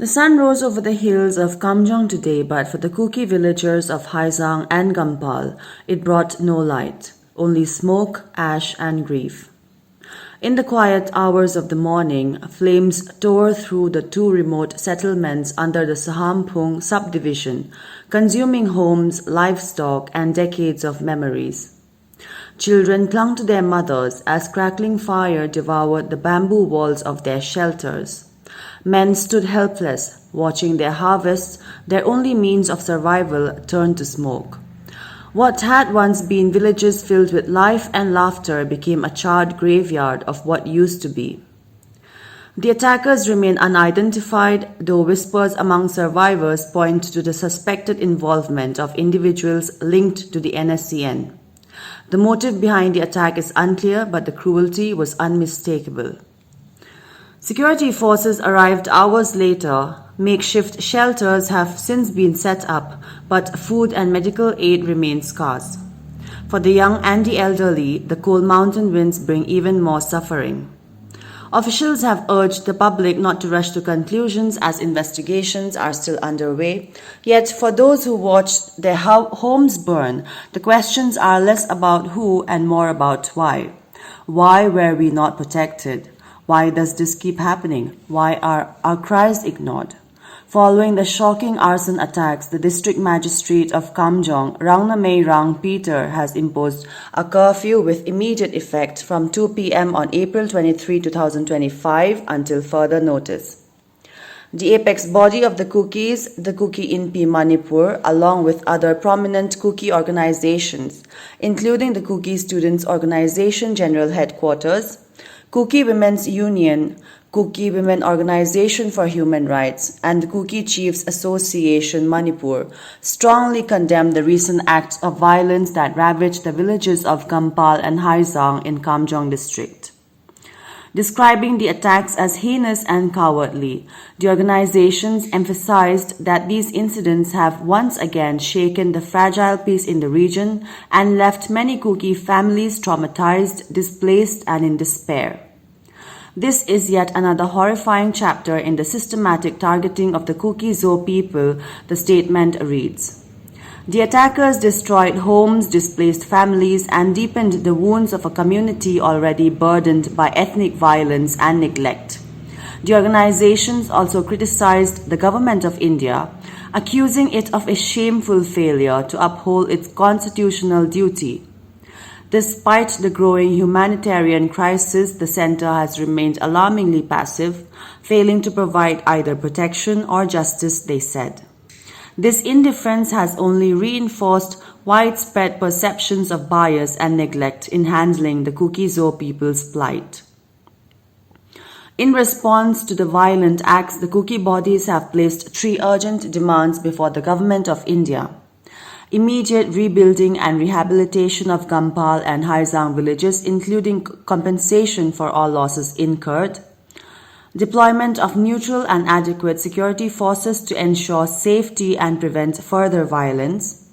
sun rose over the hills of Kamjong today, but for the Kuki villagers of Haijang and Gampal, it brought no light, only smoke, ash, and grief. In the quiet hours of the morning, flames tore through the two remote settlements under the Sahamphung Sub-Division, consuming homes, livestock, and decades of memories. Children clung to their mothers as crackling fire devoured the bamboo walls of their shelters. Men stood helpless, watching their harvests, their only means of survival, turn to smoke. What had once been villages filled with life and laughter became a charred graveyard of what used to be. The attackers remain unidentified, though whispers among survivors point to the suspected involvement of individuals linked to the NSCN. The motive behind the attack is unclear, but the cruelty was unmistakable. Security forces arrived hours later. Makeshift shelters have since been set up, but food and medical aid remain scarce. For the young and the elderly, the cold mountain winds bring even more suffering. Officials have urged the public not to rush to conclusions as investigations are still underway. Yet, for those who watched their homes burn, the questions are less about who and more about why. Why were we not protected? Why does this keep happening? Why are our cries ignored? Following the shocking arson attacks, the district magistrate of Kamjong, Rangnamei Rang Peter, has imposed a curfew with immediate effect from 2 p.m. on April 23, 2025 until further notice. The apex body of the Kukis, the Kuki in Manipur, along with other prominent Kuki organizations, including the Kuki Students' Organization General Headquarters, Kuki Women's Union, Kuki Women Organization for Human Rights, and the Kuki Chiefs Association Manipur strongly condemned the recent acts of violence that ravaged the villages of Gampal and Haijang in Kamjong district. Describing the attacks as heinous and cowardly, the organizations emphasized that these incidents have once again shaken the fragile peace in the region and left many Kuki families traumatized, displaced, and in despair. This is yet another horrifying chapter in the systematic targeting of the Kuki Zo people, the statement reads. The attackers destroyed homes, displaced families, and deepened the wounds of a community already burdened by ethnic violence and neglect. The organizations also criticized the government of India, accusing it of a shameful failure to uphold its constitutional duty. Despite the growing humanitarian crisis, the center has remained alarmingly passive, failing to provide either protection or justice, they said. This indifference has only reinforced widespread perceptions of bias and neglect in handling the Kuki Zo people's plight. In response to the violent acts, the Kuki bodies have placed 3 urgent demands before the government of India. Immediate rebuilding and rehabilitation of Gampal and Haijang villages, including compensation for all losses incurred. Deployment of neutral and adequate security forces to ensure safety and prevent further violence.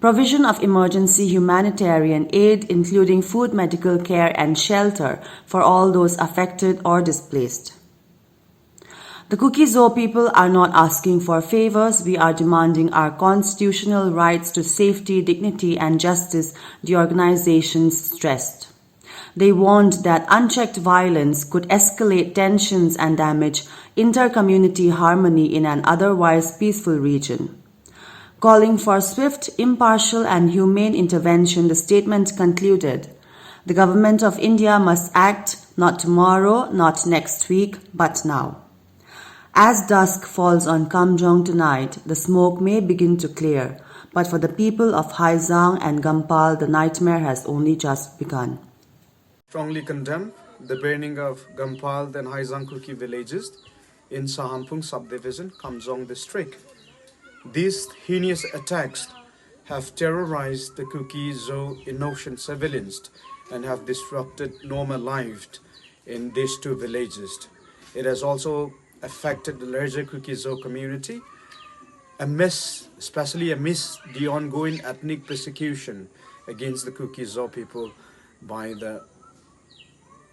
Provision of emergency humanitarian aid, including food, medical care, and shelter for all those affected or displaced. The Kuki Zo people are not asking for favors. We are demanding our constitutional rights to safety, dignity, and justice, the organizations stressed. They warned that unchecked violence could escalate tensions and damage inter-community harmony in an otherwise peaceful region. Calling for swift, impartial, and humane intervention, the statement concluded, the government of India must act not tomorrow, not next week, but now. As dusk falls on Kamjong tonight, the smoke may begin to clear, but for the people of Haijang and Gampal, the nightmare has only just begun. Strongly condemn the burning of Gampal and Haijang Kuki villages in Sahamphung Sub-Division, Kamjong district. These heinous attacks have terrorized the Kuki Zo innocent civilians and have disrupted normal life in these 2 villages. It has also affected the larger Kuki Zo community, especially amidst the ongoing ethnic persecution against the Kuki Zo people by the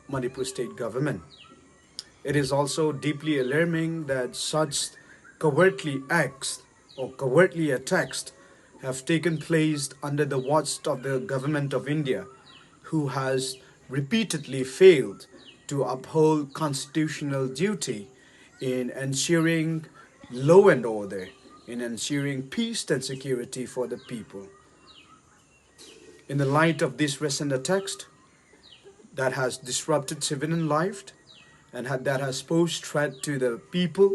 Manipur state government. It is also deeply alarming that such cowardly acts or cowardly attacks have taken place under the watch of the government of India, who has repeatedly failed to uphold constitutional duty in ensuring law and order, in ensuring peace and security for the people. In the light of these recent attacks that has disrupted civilian life and that has posed threat to the people,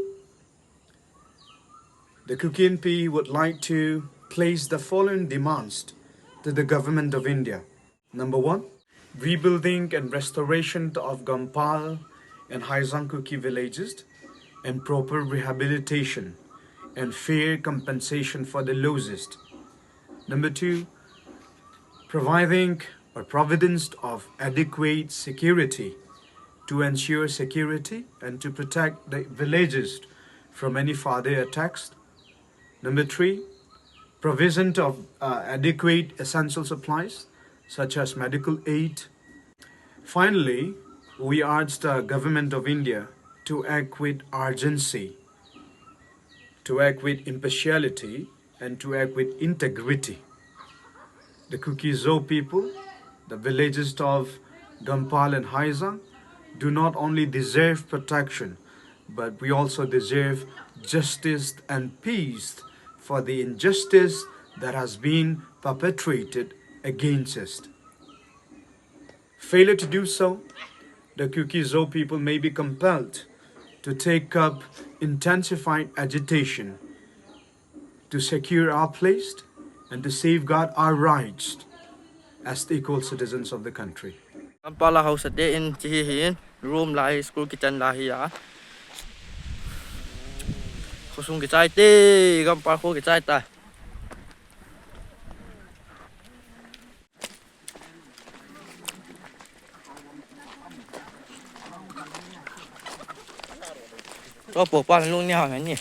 the Kuki would like to place the following demands to the government of India. Number one, rebuilding and restoration of Gampal and Haijang Kuki villages and proper rehabilitation and fair compensation for the losses. Number two, providing or providence of adequate security to ensure security and to protect the villages from any further attacks. Number three, provision of adequate essential supplies such as medical aid. Finally, we urge the government of India to act with urgency, to act with impartiality, and to act with integrity. The Kuki people, the villages of Gampal and Haijang, do not only deserve protection, but we also deserve justice and peace for the injustice that has been perpetrated against us. Failure to do so, the Kuki people may be compelled to take up intensified agitation to secure our place and to safeguard our rights as the equal citizens of the country. Kampala house at in Chihin, room lai school kitchen lahia. Kusung kicai te, Kampala ko kicai ta. Có bộ pan luôn nhau này nhỉ.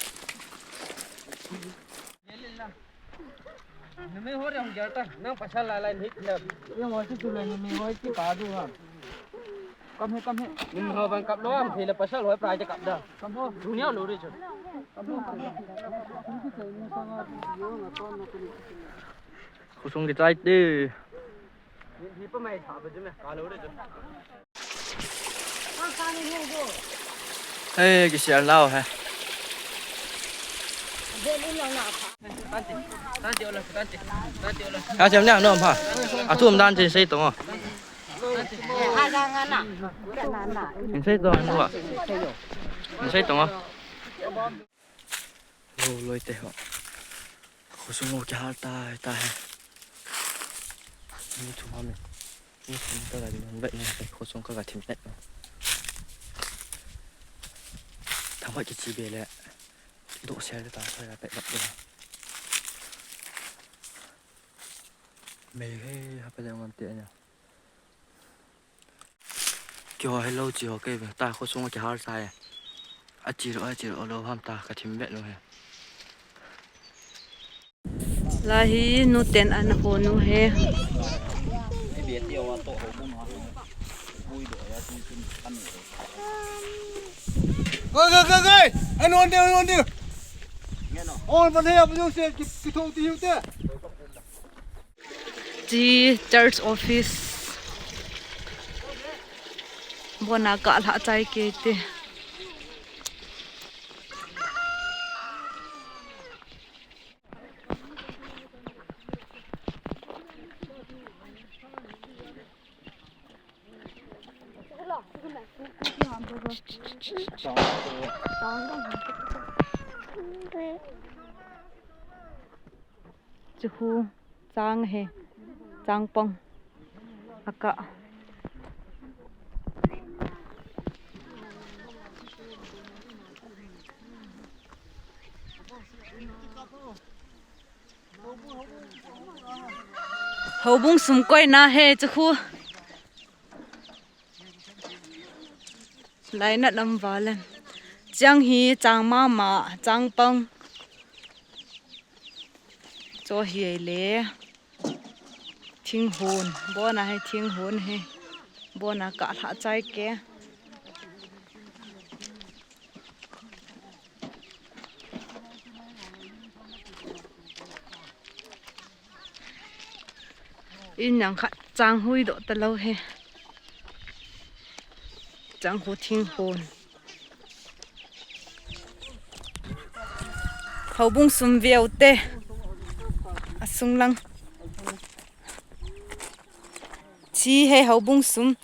Nami ho rong jata nang pasal lain hit lab yang masih tu lain nami ho ki padu ha kam he nami ho ban kap lo am thela pasal ho prai ja kap da kam ho dunia lo re chu kam ho Kusung kicai te. hi pa mai tha ba ju me ka lo re chu Ê, cái xe lao hả? Cá chém nhang nữa hả? À thu đan trên xây tổng à? Trên xây tổng đúng không? Trên xây tổng à? Lôi lôi tê họ. Khổ xuống ngô cha ta ta. Như chúng mình. Như chúng ta là vậy này, khổ xuống các gà thịt đấy. Thằng vậy chỉ về lại độ xe cho ta thôi là bậy bậy rồi. Mày cái bây giờ ngon tiện nhỉ. Cho hay lâu chỉ có cái ta có xuống cái hard sai. Chỉ rồi lâu ham ta cả thím bậy rồi. La hi nu ten an ho nu he. Ơi, anh ôn đi. Ôn vẫn hẹp nhưng sẽ cái thông tin hữu thế. Ji church office. Bona ka la chai ke te. Chu chang he chang pong aka hậu bung sum koi na he chu lai na nam walan chang hi chang ma chang pong cho hi le thing hon bona hay thing hon he bona ka tha chai ke in yang kha chang hui do ta lo he chang hu thing hon hau bung sum viau te asung lang chi he hau bung sum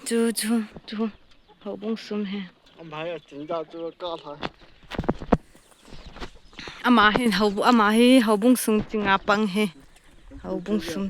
chu hau bung sum he ama hi hau bung sum chinga pang he hau bung sum